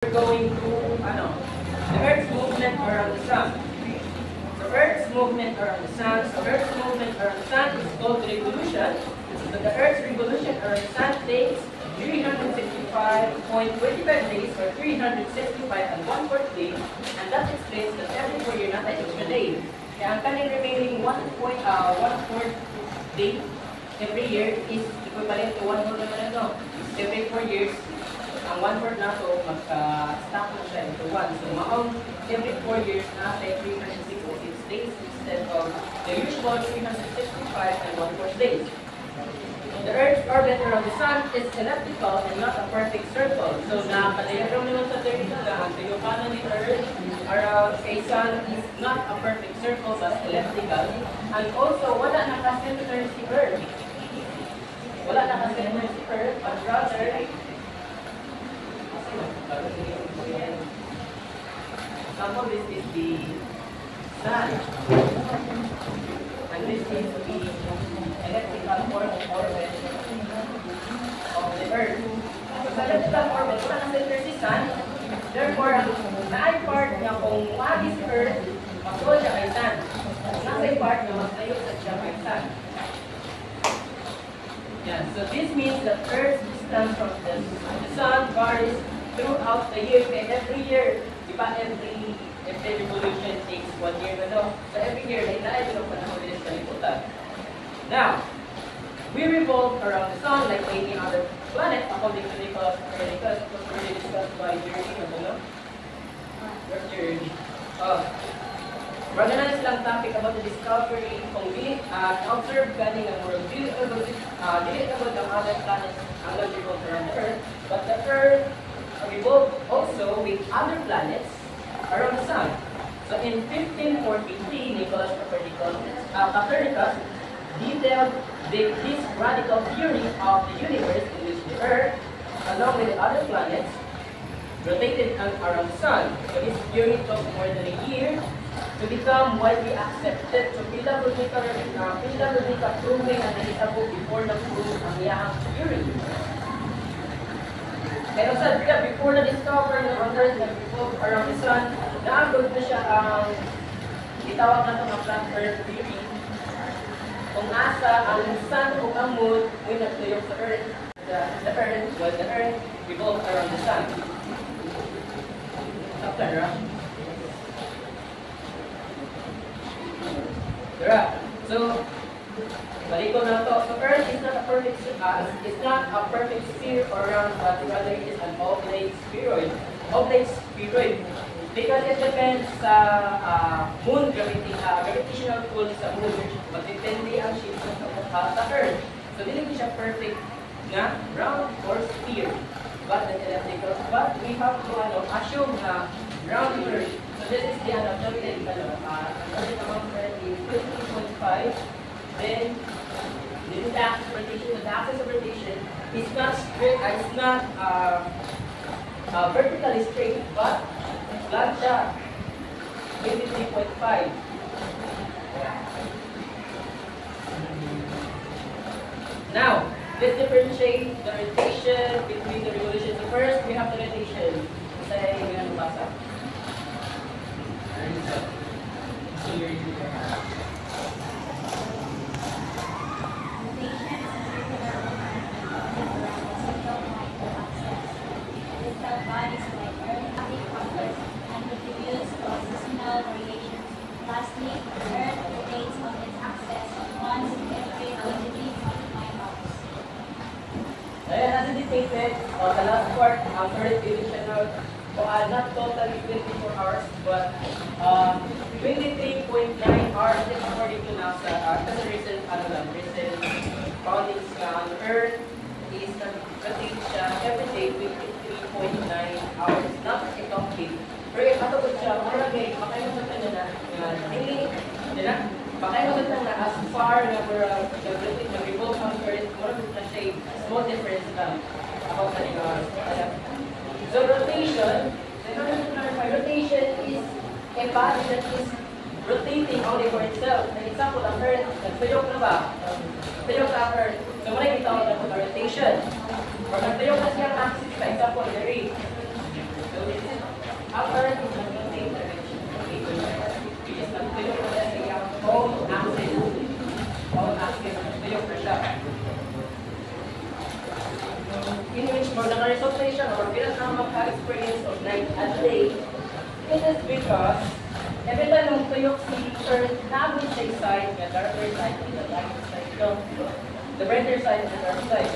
We're going to the Earth's movement around the sun. The Earth's movement around the sun. So Earth's movement around the sun is called revolution. So the Earth's revolution around the sun takes 365.25 days or 365 and 1/4 days, and that explains that every 4 years natin is a day. Kaya ang kaning remaining 1/4 day every year is equivalent to 1 whole naman every 4 years. Ang 1/4 na ito, mag-stack na siya into 1. So, maong every 4 years natin 366 days instead of the usual 365 and 1/4 days. The Earth's orbit around the Sun is elliptical and not a perfect circle. So, nakadiagram naman sa 30 lang. So, yung paano ni Earth around a Sun is not a perfect circle but elliptical. And also, wala naka-center si Earth. Wala naka-center si Earth, but rather, example, this is the Sun. And this is the elliptical orbit of the Earth. So sa elliptical orbit, wala nang center si Sun. Therefore, naay part niya kung magi si Earth, masuod siya kay Sun. Nasa'y part na mas layo sa siya kay Sun. Yeah, so this means that Earth's distance from the Sun varies throughout the year. Kaya every year, diba every revolution takes 1 year na no? So every year, lain-lain yung panahon din sa liputan. Now, we revolve around the Sun like any other planet according to Nicholas Copernicus. It was already discussed by Jeremy. Where's Jeremy? Run na silang topic about the discovery kung observe ganing ang world. Dili about ang other planets ang revolve around the Earth. But the Earth revolved also with other planets around the Sun. So in 1543, Nicholas Copernicus detailed this radical theory of the universe in which the Earth, along with the other planets, rotated around the Sun. So this theory took more than a year to become widely accepted. So pila proving ang nahitabo before na-prove ang iyang theory. Pero sa before na-discover ng Earth na revolve around the Sun, naagod na siya ang itawag na ito ng flat Earth theory. Kung asa ang Sun o ang Moon ay nagtuyok sa Earth, the Earth revolves around the Sun. After, so, balik ko na ito. So, Earth is not a perfect sphere or round, but rather it is an oblate spheroid. Because it depends sa moon gravitational pull sa moon. Magdepende ang shift sa Earth. So, hindi siya perfect na round or sphere. But elliptical. But we have to assume na round Earth. So, this is the adaptation. Orbit among Earth is 15.5. Then, this is the axis of rotation. The axis of rotation is not straight, it's not vertically straight, but flat siya. 23.5. Now, let's differentiate the rotation between the revolutions. So first, we have the rotation. Say, we have to basa. Lastly, Earth rotates on its axis once every 23.9 hours. Ayan, as indicated, the last part, ang Earth divisional, not totally 24 hours, but 23.9 hours is according to NASA. Kasi recent findings on Earth is rotates siya every day 23.9 hours. Not exactly. Pero katapos siya, maragay, makaimagot na makaimagot na as far na nag-revolve ang Earth, maragay na siya small difference lang about the So rotation is a body that is rotating only for itself. Like example, ang Earth, nagtuyok na ba? Nagtuyok na ang Earth. So muna kita ko na rotation. Or nagtuyok na siyang axis, like example, the ray. So experience of night and day, it is because every time nung tuyok si Earth, naabot sa side, the darker side, and the lighter side, the brighter side and the dark side.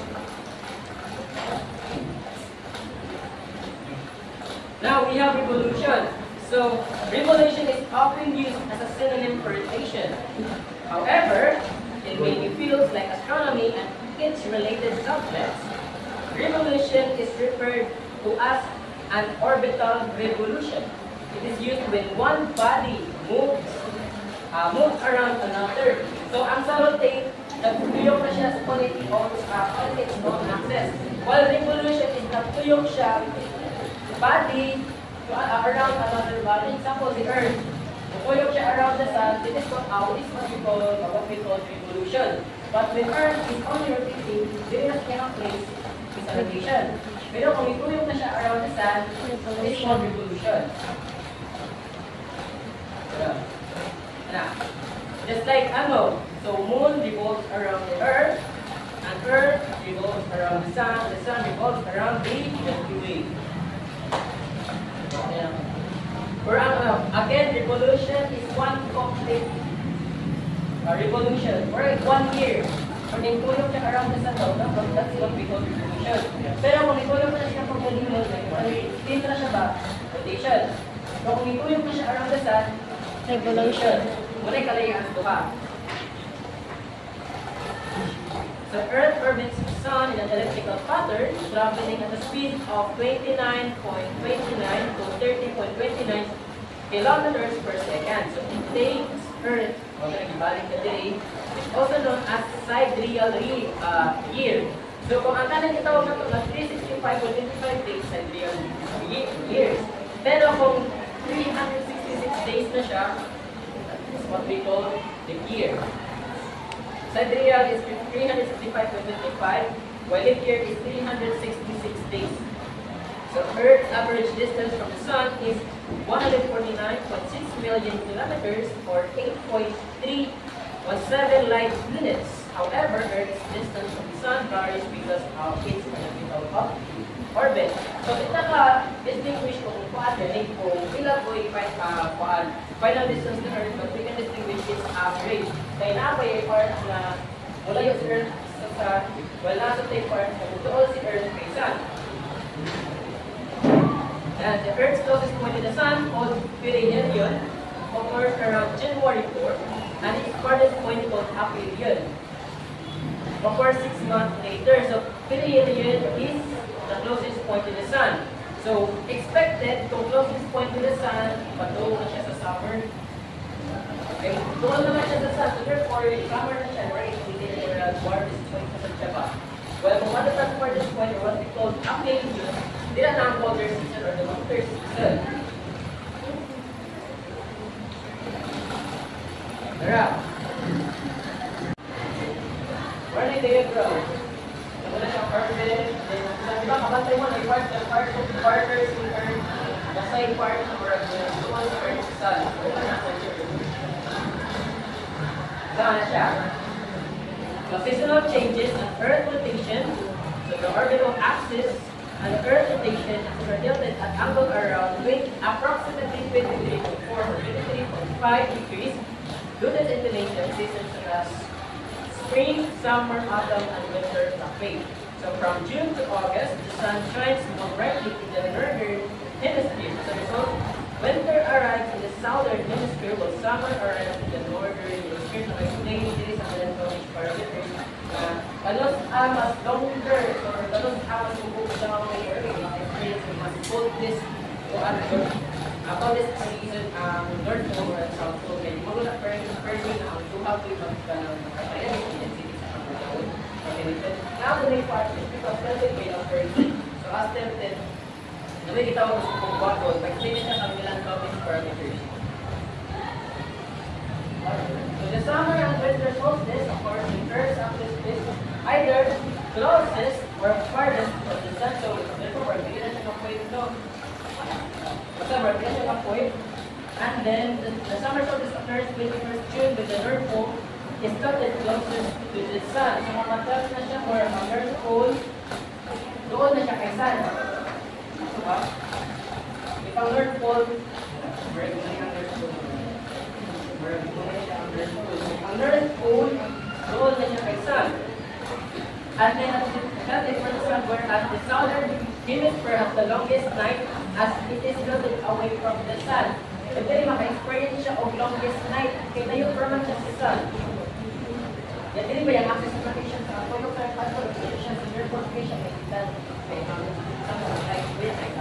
Now we have revolution. So revolution is often used as a synonym for rotation. However, in many fields like astronomy and its related subjects, revolution is referred to as an orbital revolution. It is used when one body moves around another. So ang sa rotate, nagtuyok na siya sa quality on its own axis. While revolution is nagtuyok siya body around another body. Example, the Earth. Nagtuyok siya around the Sun. This is what we call revolution. But when Earth is only rotating, there is cannot place its rotation. Pero kung ituyok na siya around the Sun, this is called revolution. Now, just like so Moon revolves around the Earth, and Earth revolves around the Sun revolves around the Milky Way. Again, revolution is one complete revolution. For 1 year, kung itulog siya around the Sun, that's what we call revolution. Pero kung itulog na siya pagkalimod, dito na siya ba? Rotation. So kung itulog na siya around the Sun, revolution. Muna kalayaan ito ha. So Earth orbits the Sun in an elliptical pattern, traveling at a speed of 29.29 to 30.29 kilometers per second. So it takes Earth, it's also known as sidereal year. So kung ang kanang itawag na ito na 365.25 days, sidereal years. Pero kung 366 days na siya, that's what we call the year. Sidereal is 365.25, while leap year is 366 days. So Earth's average distance from the Sun is 149.6 million kilometers, or 8.317 light minutes. However, Earth's distance from the Sun varies because of its elliptical orbit. So kita ka distinguish kung kung ilan po final distance to Earth, but we can distinguish its average. Kaya na po yung part na mula si Earth sa Sun, wala sa tayo part na doon si Earth kay Sun. And the Earth's closest point to the Sun, called perihelion, occurs around January 4, and its farthest point called aphelion occurs 6 months later. So perihelion is the closest point to the Sun. So expected, kung closest point to the Sun, patuloy na siya sa summer. Okay, doon naman siya sa Sun, so therefore, summer na siya, right? Hindi na farthest point sa siya ba? Well, kung ano ang farthest point, or what we call aphelion, hindi na ang colder season or the winter season. Tara. Where did they grow? Wala siyang orbit. Diba, kabantay mo na i-part the partners in Earth, the side part or the one sa Earth Sun. Wala na sa Earth. Saan na siya? So, seasonal changes in Earth rotation, so the orbital axis, and the Earth rotation is tilted at angle around approximately 23.4 or 23.5 degrees due to its inclination seasons such as spring, summer, autumn, and winter fluctuate. So from June to August, the sun shines more brightly in the northern hemisphere. As a result, winter arrives in the southern hemisphere while summer arrives in the northern hemisphere. So explain this and then which parameters. Kalos amas longer or kalos amas move down the earth. We must put this to other. About this reason, North Pole and South Pole, kaya mo na per na ang tuhaw ko yung now the next part is because tilted by the person. So as tilted, naway kita mo sa kung bubble, pag-explain siya ang ilang topics parameters. So the summer and winter solstice, of course, refers after this either closest or farthest from the sun. So therefore, we're going to point ito. Basta we're going to point. And then the summer solstice occurs 21st June with the North Pole is tilted closest to the sun. So mamatap na siya or ang North Pole, doon na siya kay sun. If ang North Pole, where is ang North Pole? Where is ang North Pole? Ang North Pole, doon na siya kay Sun. And then that different sun, whereas the southern hemisphere has the longest night as it is tilted away from the sun. Ito rin maka-experience siya of longest night. Kaya tayo naman siya sa sun. Yan din ba yung access information sa photo card passport information sa your qualification ay itan ay like with like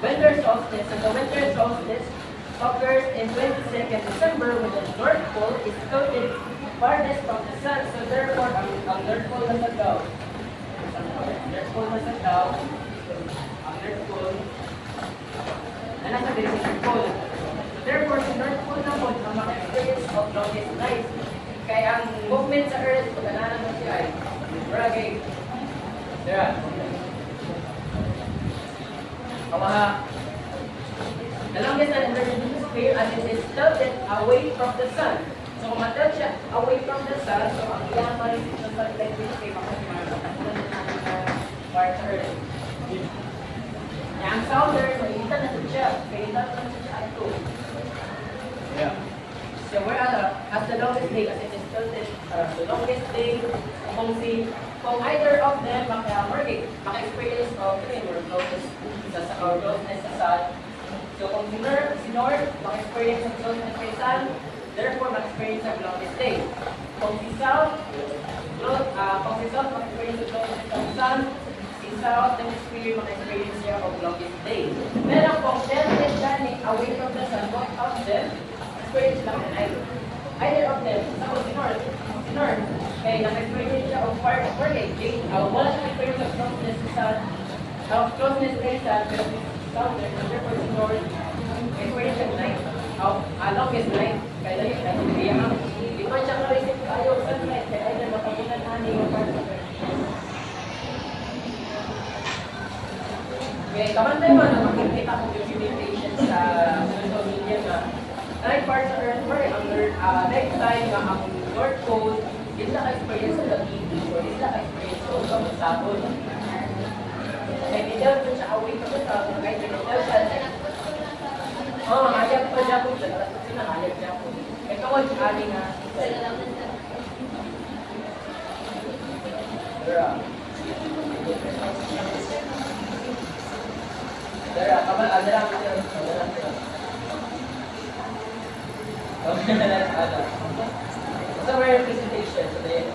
winter solstice. And the winter solstice occurs in 22nd December when the North Pole is tilted farthest from the sun. So therefore, ang North Pole nasa daw. North Pole nasa daw. Ang North Pole na nasa North Pole. Therefore, sa North Pole na po, ang mga experience of longest nights. Kaya ang movement sa Earth, pagkananan mo siya ay Bragay. Diba? Kawaha. The longest night in the hemisphere as it is tilted away from the sun. So kung matilt siya away from the sun, so ang iyang marisip ng sunlight which ay makasimarapasunan na natin na part sa Earth. Kaya ang southern, malitan na siya. Kaya itan na siya ito. Yeah. So whereas as the longest day, as it is tilted, the longest day, kung either of them maka-experience of or closeness sa sun. So kung si North, maka-experience of closeness sa sun, therefore maka-experience of longest day. Kung si South, maka-experience of closeness sa sun, si South, hemisphere, maka-experience siya of longest day. Pero kung tilted shining away from the sun, both of them, experience lang ng either of them. Tapos si North, kaya naka-experience siya of working day. Wala siya experience of closeness sa sun, closeness sa sun, pero si South, therefore si North, experience siya night, longest night. Kaya lang yung kaya nga, di man siya ka-receive tayo sa sunlight, kaya either makabunan natin yung part of it. Okay, kamantay mo na makikita ko yung invitation sa social media na nine parts of Earth were next time na ang North Pole, yun lang experience sa Lagini, or yun lang experience sa Sabon. Kaya nidel ko siya away from the Sabon, kahit nidel siya. Hayag pa siya po siya, tapos sinahayag siya po. Kaya kawag siya ali nga. Dara, kamal, adara ko siya. Okay, let's add up. So, we're presentation today.